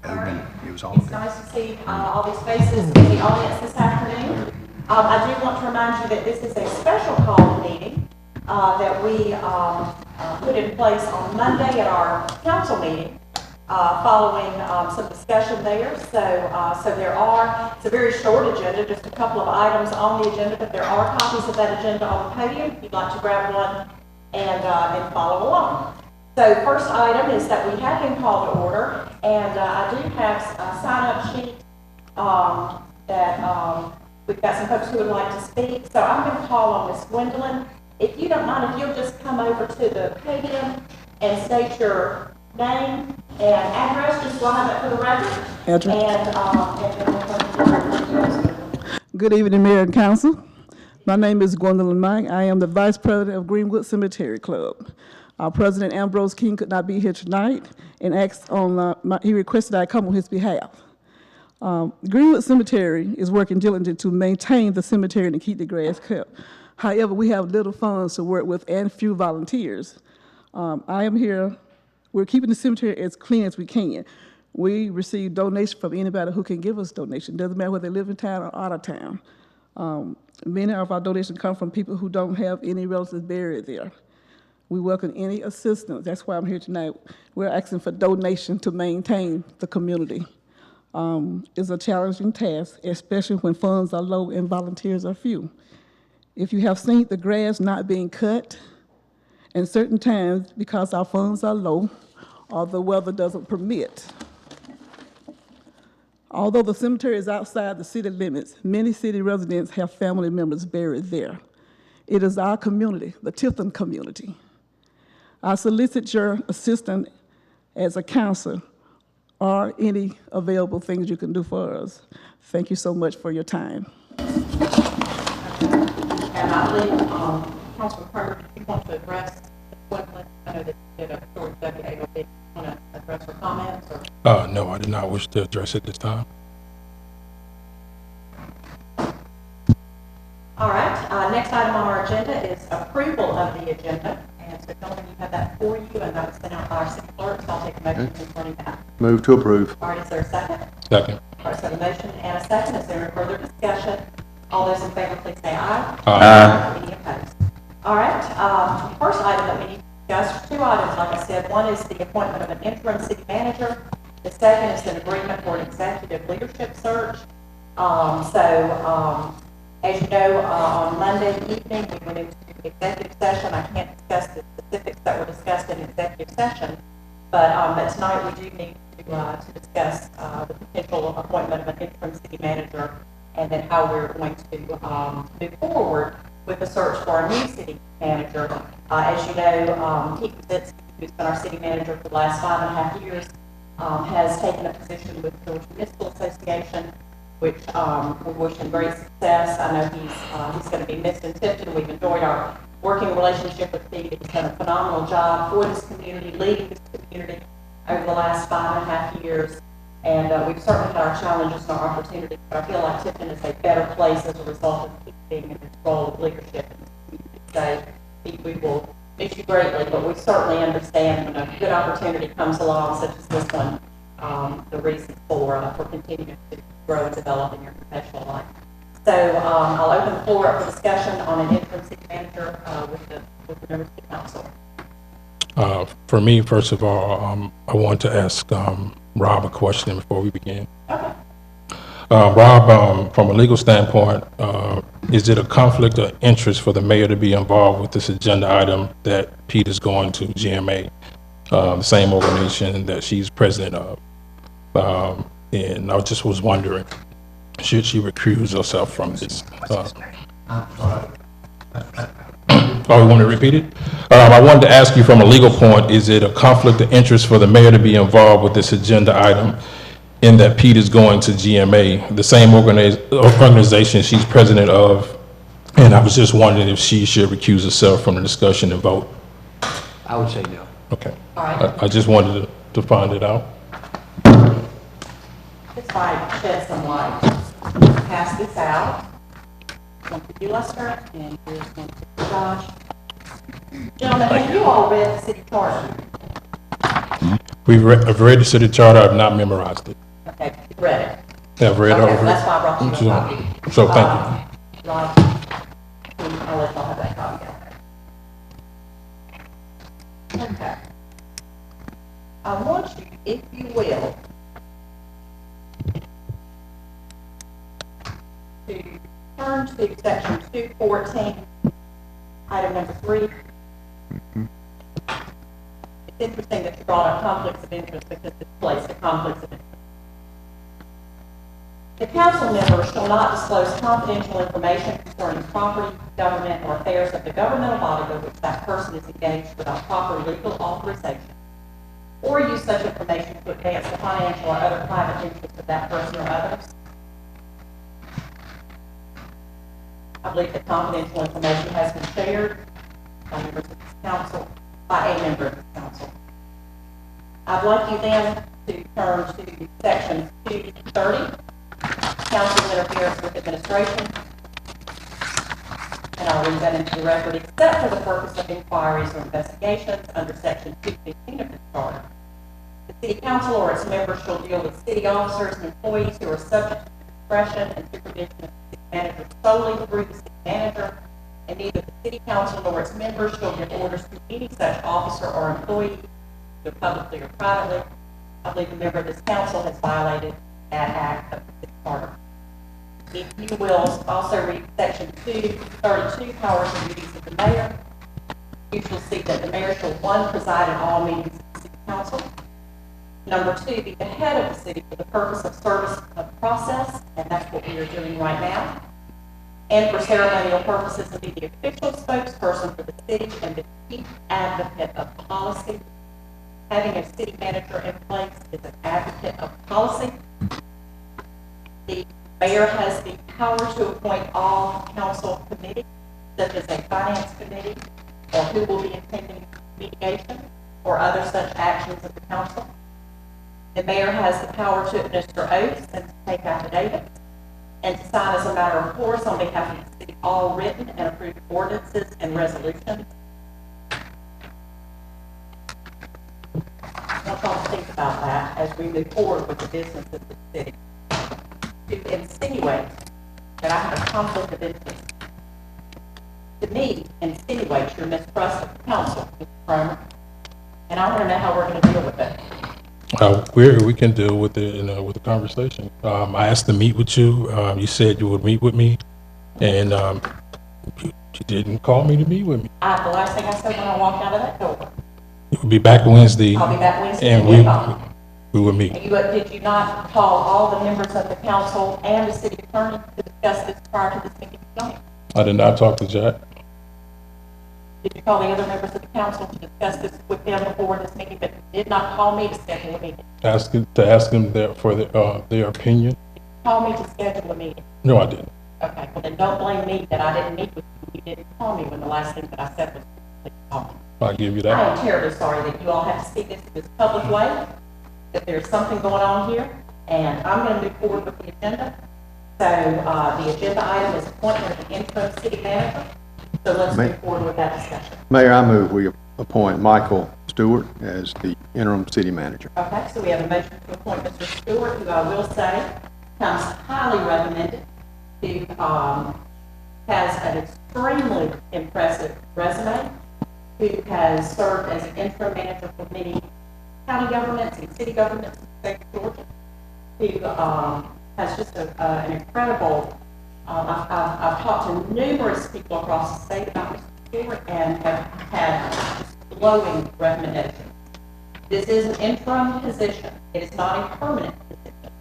It was all It's okay. nice to see all these faces in the audience this afternoon. I do want to remind you that this is a special call meeting that we put in place on Monday at our council meeting following some discussion there. So it's a very short agenda, just a couple of items on the agenda, but there are copies of that agenda on the podium if you'd like to grab one and follow along. So first item is that we have been called to order, and I do have a sign-up sheet that we've got some folks who would like to speak. So I'm going to call on Ms. Gwendolyn. If you don't mind, if you'll just come over to the podium and state your name and address, just so I have it for the record. And then we'll come to the Good evening, Mayor and Council. My name is Gwendolyn Mike. I am the Vice President of Greenwood Cemetery Club. Our President Ambrose King could not be here tonight and he requested I come on his behalf. Greenwood Cemetery is working diligently to maintain the cemetery and to keep the grass cut. However, we have little funds to work with and few volunteers. I am here. We're keeping the cemetery as clean as we can. We receive donations from anybody who can give us donations. Doesn't matter whether they live in town or out of town. Many of our donations come from people who don't have any relatives buried there. We welcome any assistance. That's why I'm here tonight. We're asking for donation to maintain the community. It's a challenging task, especially when funds are low and volunteers are few. If you have seen the grass not being cut, and certain times because our funds are low or the weather doesn't permit. Although the cemetery is outside the city limits, many city residents have family members buried there. It is our community, the Tifton community. I solicit your assistance as a council or any available things you can do for us. Thank you so much for your time. And I believe, Councilman Carter, if you want to address the question, I know that you did a short WAOB. Do you want to address her comments? Or? No, I do not wish to address it this time. All right. Next item on our agenda is approval of the agenda. And so, gentlemen, you have that for you, and that was sent out by our city clerk, so I'll take a motion concerning that. Move to approve. All right, is there a second? Second. All right, so a motion and a second. Is there any further discussion? All those in favor, please say aye. Aye. Any opposed? All right. First item that we need to discuss, two items, like I said. One is the appointment of an interim city manager. The second is an agreement for an executive leadership search. As you know, on Monday evening, we went into executive session. I can't discuss the specifics that were discussed in executive session, but tonight we do need to discuss the potential appointment of an interim city manager, and then how we're going to move forward with the search for a new city manager. As you know, Pete Kaczynski, who's been our city manager for the last 5.5 years, has taken a position with the Georgia Municipal Association, which we wish him great success. I know he's going to be missed in Tifton. We've enjoyed our working relationship with Pete. He's done a phenomenal job for this community, leading this community over the last 5.5 years. And we've certainly had our challenges and our opportunities, but I feel like Tifton is a better place as a result of Pete being in his role of leadership in this community. So, Pete, we will miss you greatly, but we certainly understand when a good opportunity comes along, such as this one, the reasons for continuing to grow and develop in your professional life. So I'll open the floor up for discussion on an interim city manager with the members of the council. For me, first of all, I want to ask Rob a question before we begin. Okay. Rob, from a legal standpoint, is it a conflict of interest for the mayor to be involved with this agenda item that Pete is going to GMA, the same organization that she's president of? And I just was wondering, should she recuse herself from this? Oh, you want to repeat it? I wanted to ask you from a legal point, is it a conflict of interest for the mayor to be involved with this agenda item in that Pete is going to GMA, the same organization she's president of? And I was just wondering if she should recuse herself from the discussion and vote. I would say no. Okay. All right. I just wanted to find it out. If I shed some light, pass this out. One for you, Lester, and here's one for Josh. Gentlemen, have you all read the city charter? I've read the city charter, I've not memorized it. Okay, you read it. I've read Okay, over that's it. why I brought you a copy. So thank you. Right. I'll let y'all have that copy out there. Okay. I want you, if you will, to turn to section 214, item number 3. It's interesting that you brought up conflicts of interest because this place the conflicts of interest. The council member shall not disclose confidential information concerning property, government, or affairs of the governmental body with which that person is engaged without proper legal authorization, or use such information to advance the financial or other private interests of that person or others. I believe that confidential information has been shared by members of this council, by a member of this council. I'd like you then to turn to section 230, council interference with administration. And I'll read that into the record, except for the purpose of inquiries or investigations under section 215 of the charter. The city council or its members shall deal with city officers and employees who are subject to the discretion and supervision of the city manager solely through the city manager, and neither the city council nor its members shall give orders to any such officer or employee, either publicly or privately. I believe a member of this council has violated that act of the city charter. If you will also read section 232, powers and duties of the mayor, you shall see that the mayor shall, 1, preside at all meetings of the city council. Number 2, be the head of the city for the purpose of service of process, and that's what we are doing right now. And for ceremonial purposes, to be the official spokesperson for the city and the chief advocate of policy. Having a city manager in place is an advocate of policy. The mayor has the power to appoint all council committees, such as a finance committee, or who will be attending mediation or other such actions of the council. The mayor has the power to administer oaths and to take affidavits, and to sign as a matter of course on behalf of the city all written and approved ordinances and resolutions. I want y'all to think about that as we move forward with the business of the city. To insinuate that I have a conflict of interest, to me, insinuates your mistrust of the council, Mr. Cromer, and I want to know how we're going to deal with it. We can deal with it with the conversation. I asked to meet with you. You said you would meet with me, and you didn't call me to meet with me. The last thing I said when I walked out of that door. You will be back Wednesday. I'll be back Wednesday. And we will meet. And did you not call all the members of the council and the city attorney to discuss this prior to this meeting tonight? I did not talk to Jack. Did you call the other members of the council to discuss this with them before this meeting, but did not call me to schedule a meeting? Ask them for their opinion. Did you call me to schedule a meeting? No, I didn't. Okay, well then don't blame me that I didn't meet with you. You didn't call me when the last thing that I said was please call me. I'll give you I that. am terribly sorry that you all have to see this in this public way, that there's something going on here, and I'm going to move forward with the agenda. So the agenda item is appointment of an interim city manager. So let's move forward with that discussion. Mayor, I move we appoint Michael Stewart as the interim city manager. Okay, so we have a motion to appoint Mr. Stewart, who I will say comes highly recommended, who has an extremely impressive resume, who has served as an interim manager for many county governments and city governments in the state of Georgia, who has just an incredible, I've talked to numerous people across the state about Mr. Stewart and have had just glowing recommendations. This is an interim position. It is not a permanent position.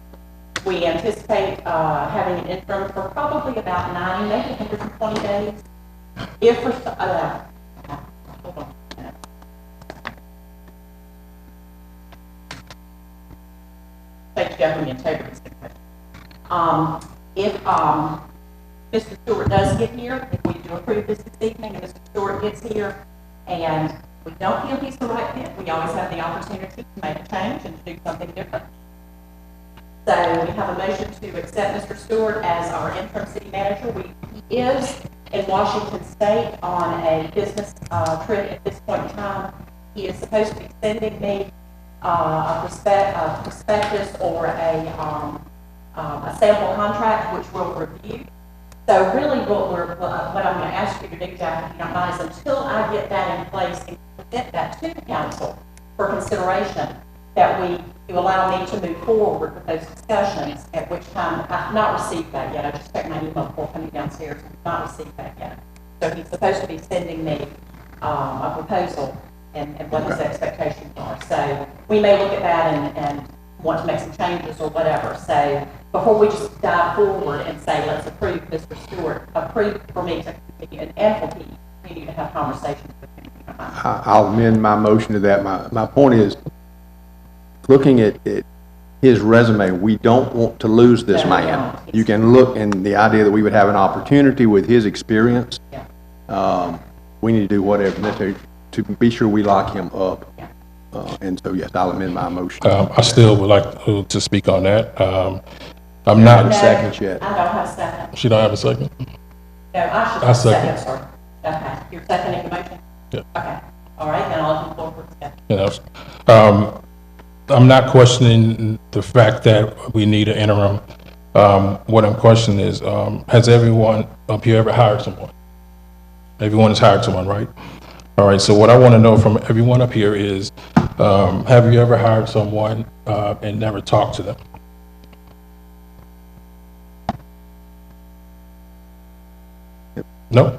We anticipate having an interim for probably about 90, maybe 120 days. If for, hold on a minute. Thank you, Government Integrity. If Mr. Stewart does get here, if we do approve this evening and Mr. Stewart gets here and we don't feel he's the right fit, we always have the opportunity to make a change and to do something different. So we have a motion to accept Mr. Stewart as our interim city manager. He is in Washington State on a business trip at this point in time. He is supposed to be sending me a prospectus or a sample contract, which we'll review. So really what I'm going to ask you to do, Jack, if you don't mind, is until I get that in place and present that to the council for consideration, that you allow me to move forward with those discussions, at which time I've not received that yet. I just checked my email before coming downstairs and not received that yet. So he's supposed to be sending me a proposal and what his expectations are. So we may look at that and want to make some changes or whatever. So before we just dive forward and say, let's approve Mr. Stewart, approve for me to continue, and for Pete, continue to have conversations with him. I'll amend my motion to that. My point is, looking at his resume, we don't want to lose this No, man. no. You can look, and the idea that we would have an opportunity with his experience, Yeah. we need to do whatever necessary to be sure we lock him up. Yeah. And so, yes, I'll amend my motion. I still would like to speak on that. I'm Not not, a second yet. I don't have a second. she don't have a second? No, I should I have a second. second, sir. Okay, you're seconding the motion? Yeah. Okay, all right, then I'll open the floor for discussion. You know, I'm not questioning the fact that we need an interim. What I'm questioning is, has everyone up here ever hired someone? Everyone has hired someone, right? All right, so what I want to know from everyone up here is, have you ever hired someone and never talked to them? No?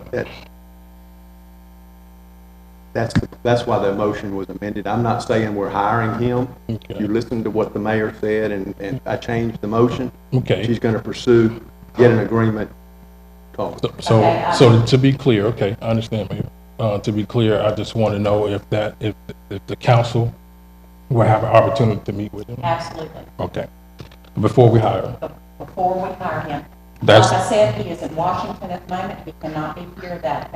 That's why the motion was amended. I'm not saying we're hiring him. Okay. You listened to what the mayor said, and I changed the motion. Okay. She's going to pursue, get an agreement, talk. So to be clear, okay, I understand, Mayor. To be clear, I just want to know if the council will have an opportunity to meet with him. Absolutely. Okay. Before we hire him. Before we hire him. That's- Like I said, he is in Washington at the moment. He cannot be here. That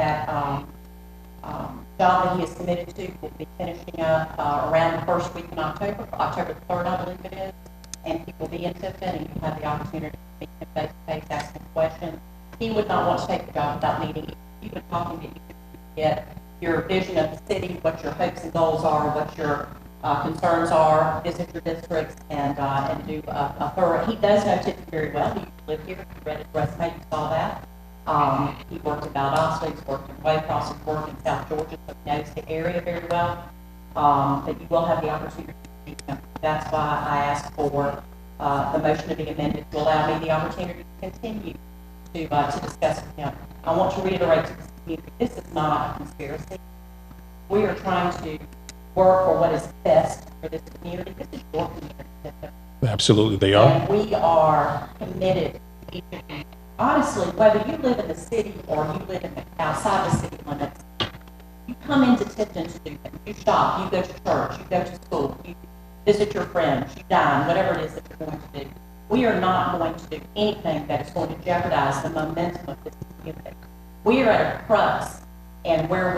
job that he is committed to will be finishing up around the first week in October, October the 3rd, I believe it is. And he will be in Tifton, and you have the opportunity to meet him face to face, ask him questions. He would not want to take the job without meeting you. You would talk to him, get your vision of the city, what your hopes and goals are, what your concerns are, visit your districts, and do a thorough. He does know Tifton very well. He lived here. He read his resume. You saw that. He worked in Valdosta, he's worked in Waycross, he's worked in South Georgia, so he knows the area very well. But you will have the opportunity to meet him. That's why I asked for the motion to be amended to allow me the opportunity to continue to discuss with him. I want to reiterate to this community, this is not a conspiracy. We are trying to work for what is best for this community. This is your community. Absolutely, they are. And we are committed to each of you. Honestly, whether you live in the city or you live outside the city limits, you come into Tifton to do things. You shop, you go to church, you go to school, you visit your friends, you dine, whatever it is that you're going to do. We are not going to do anything that is going to jeopardize the momentum of this community. We are at a crux, and where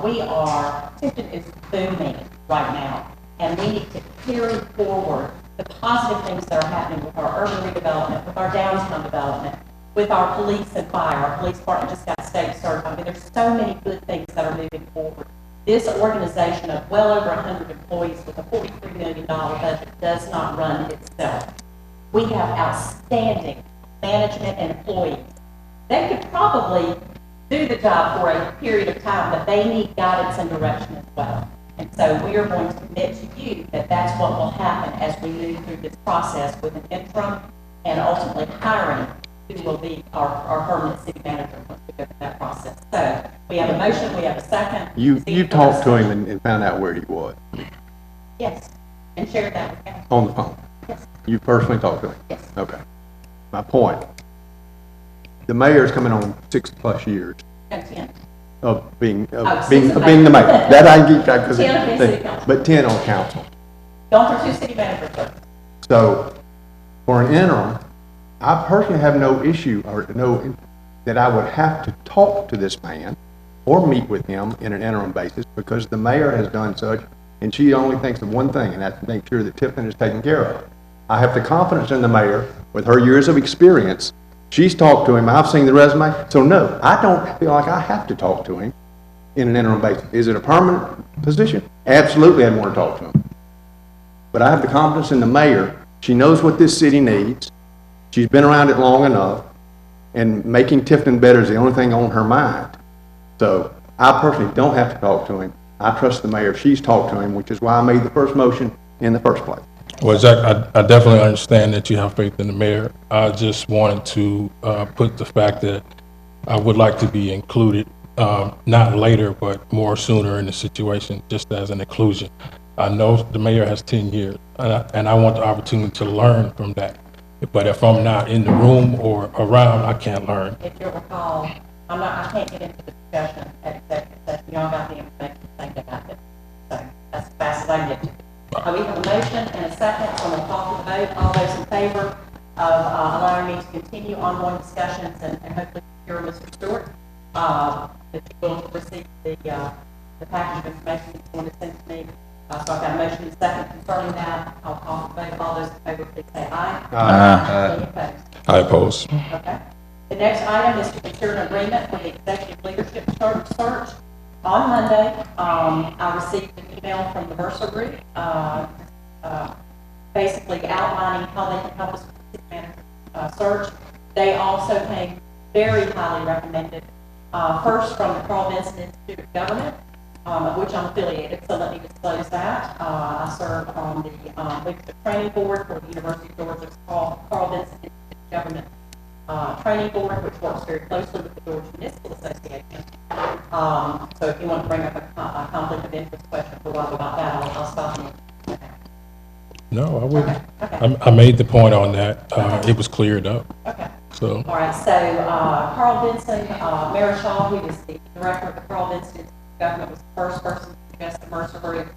we are, Tifton is booming right now, and we need to carry forward the positive things that are happening with our urban redevelopment, with our downtown development, with our police and fire. Our police department just got state certified. I mean, there's so many good things that are moving forward. This organization of well over 100 employees with a $43 million budget does not run itself. We have outstanding management and employees. They could probably do the job for a period of time, but they need guidance and direction as well. And so we are going to commit to you that that's what will happen as we move through this process with an interim and ultimately hiring who will be our permanent city manager once we go through that process. So we have a motion, we have a second. You talked to him and found out where he was Yes, and shared that with him. on the phone. Yes, You personally talked to him? yes. Okay. My point, the mayor's coming on 6+ years And 10. of being Oh, the six. mayor. That I can keep track, 10 of being city council. but 10 on council. Gone through 2 city managers, sir. So for an interim, I personally have no issue that I would have to talk to this man or meet with him in an interim basis, because the mayor has done such, and she only thinks of one thing, and that's to make sure that Tifton is taken care of. I have the confidence in the mayor with her years of experience. She's talked to him. I've seen the resume. So no, I don't feel like I have to talk to him in an interim basis. Is it a permanent position? Absolutely, I'd want to talk to him. but I have the confidence in the mayor. She knows what this city needs. She's been around it long enough, and making Tifton better is the only thing on her mind. So I personally don't have to talk to him. I trust the mayor. She's talked to him, which is why I made the first motion in the first place. Well, Zach, I definitely understand that you have faith in the mayor. I just wanted to put the fact that I would like to be included, not later, but more sooner in the situation, just as an inclusion. I know the mayor has 10 years, and I want the opportunity to learn from that. But if I'm not in the room or around, I can't learn. If you'll recall, I can't get into the discussion at executive session. Y'all got the information, think about it. So that's as fast as I can get to it. We have a motion and a second, so I'm going to call for the vote. All those in favor of allowing me to continue ongoing discussions and hopefully secure Mr. Stewart, that you will receive the package of information that you want to send to me. So I've got a motion and a second concerning that. I'll call for the vote. All those in favor, please say aye. Aye. Any opposed? I oppose. Okay. The next item is to consider an agreement for the executive leadership search. On Monday, I received an email from the Mercer Group, basically outlining how they can help us with the city manager search. They also came very highly recommended, first from the Carl Vinson Institute of Government, of which I'm affiliated, so let me disclose that. I serve on the leadership training board for the University of Georgia's Carl Vinson Institute of Government training board, which works very closely with the Georgia Municipal Association. So if you want to bring up a conflict of interest question for a while about that, I'll stop you. Okay. No, I wouldn't. Okay. I made the point on that. It was cleared up. Okay. So. All right. So Carl Vinson, Marischal, who was the director of the Carl Vinson Institute of Government, was the first person to suggest the Mercer Group.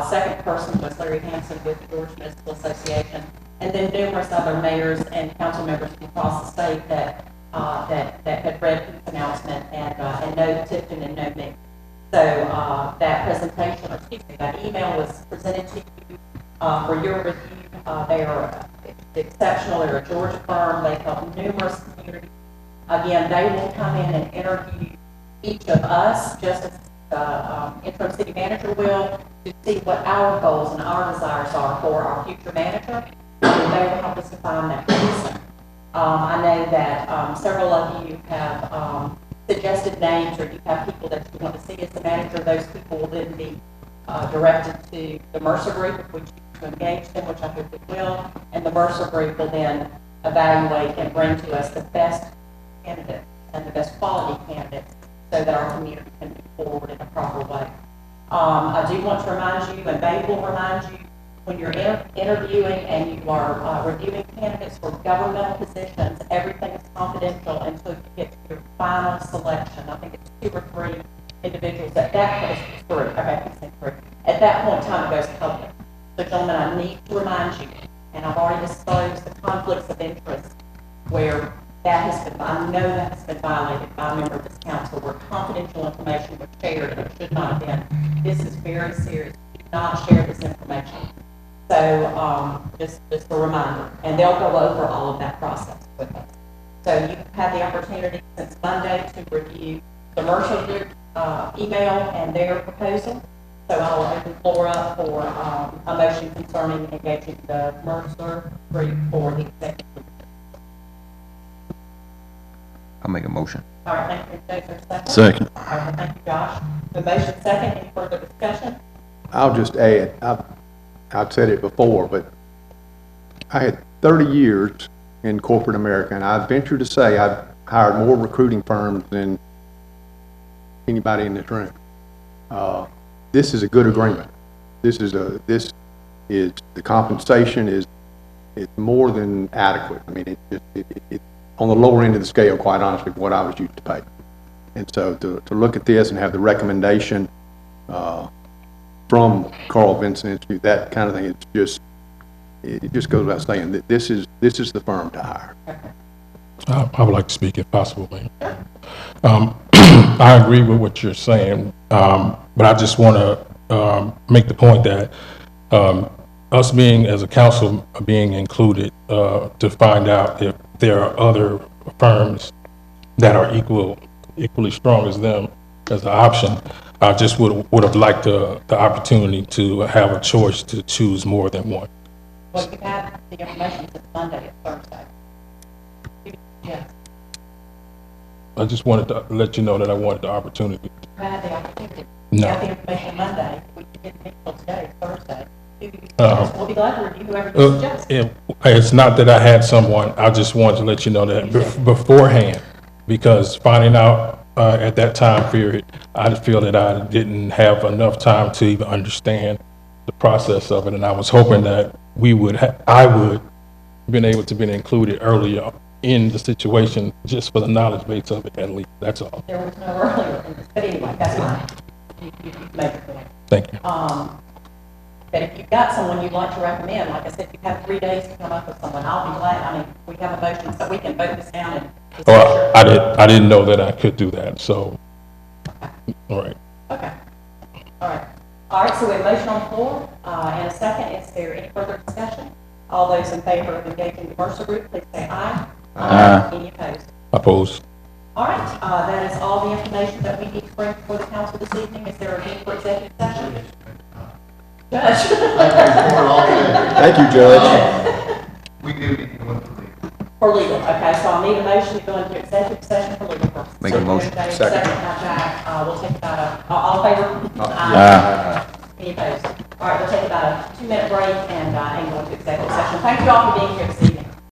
Second person was Larry Hampson with the Georgia Municipal Association, and then numerous other mayors and council members from across the state that had read the announcement and know Tifton and know me. So that presentation, or excuse me, that email was presented to you for your review. They are exceptional. They're a Georgia firm. They've helped numerous communities. Again, they will come in and interview each of us, just as the interim city manager will, to see what our goals and our desires are for our future manager. And they will help us define that person. I know that several of you have suggested names, or you have people that you want to see as the manager. Those people will then be directed to the Mercer Group, if we choose to engage them, which I hope it will. And the Mercer Group will then evaluate and bring to us the best candidates and the best quality candidates so that our community can move forward in a proper way. I do want to remind you, and they will remind you, when you're interviewing and you are reviewing candidates for governmental positions, everything is confidential until you get to your final selection. I think it's 2 or 3 individuals at that point. At that point in time, it goes public. So, gentlemen, I need to remind you, and I've already disclosed the conflicts of interest where that has been, I know that has been violated by a member of this council, where confidential information was shared and it should not have been. This is very serious. Do not share this information. So just a reminder, and they'll go over all of that process with us. So you've had the opportunity since Monday to review the Mercer Group email and their proposal. So I'll open the floor up for a motion concerning engaging the Mercer Group for the executive. I'll make a motion. All right, thank you. Is there a second? Second. All right, thank you, Josh. The motion second. Any further discussion? I'll just add, I've said it before, but I had 30 years in corporate America, and I venture to say I've hired more recruiting firms than anybody in this room. This is a good agreement. This is the compensation is more than adequate. I mean, it's on the lower end of the scale, quite honestly, what I was used to pay. And so to look at this and have the recommendation from Carl Vinson Institute, that kind of thing, it just goes without saying that this is the firm to hire. I would like to speak if possible, ma'am. I agree with what you're saying, but I just want to make the point that us being, as a council, being included to find out if there are other firms that are equally strong as them as an option. I just would have liked the opportunity to have a choice to choose more than one. Well, you have the information since Monday and Thursday. Yes, I just wanted to let you know that I wanted the opportunity. you had the opportunity. No. You got the information Monday, we didn't meet till today, Thursday. We'll be glad to review whoever you suggest. It's not that I had someone, I just wanted to let you know that beforehand, because finding out at that time period, I feel that I didn't have enough time to even understand the process of it, and I was hoping that I would been able to be included earlier in the situation, just for the knowledge base of it at least, that's all. There was no earlier in this, but anyway, that's fine. You made your point. Thank you. But if you've got someone you'd like to recommend, like I said, you have 3 days to come up with someone, I'll be glad. I mean, we have a motion, so we can vote this down and. Well, I didn't know that I could do that, so, all right. Okay. All right. All right, so we have a motion on the floor, and a second. Is there any further discussion? All those in favor of engaging the Mercer Group, please say aye. Aye. Any opposed? Opposed? All right, that is all the information that we need to bring before the council this evening. Is there a need for executive session? Judge? Thank you, Judge. We do need to go to legal. For legal, okay, so I'll need a motion to go into executive session for legal purposes. Make a motion. Second. Second. By Jack. We'll take about all in favor? Aye. Any opposed? All right, we'll take about a 2-minute break and go into executive session. Thank you all for being here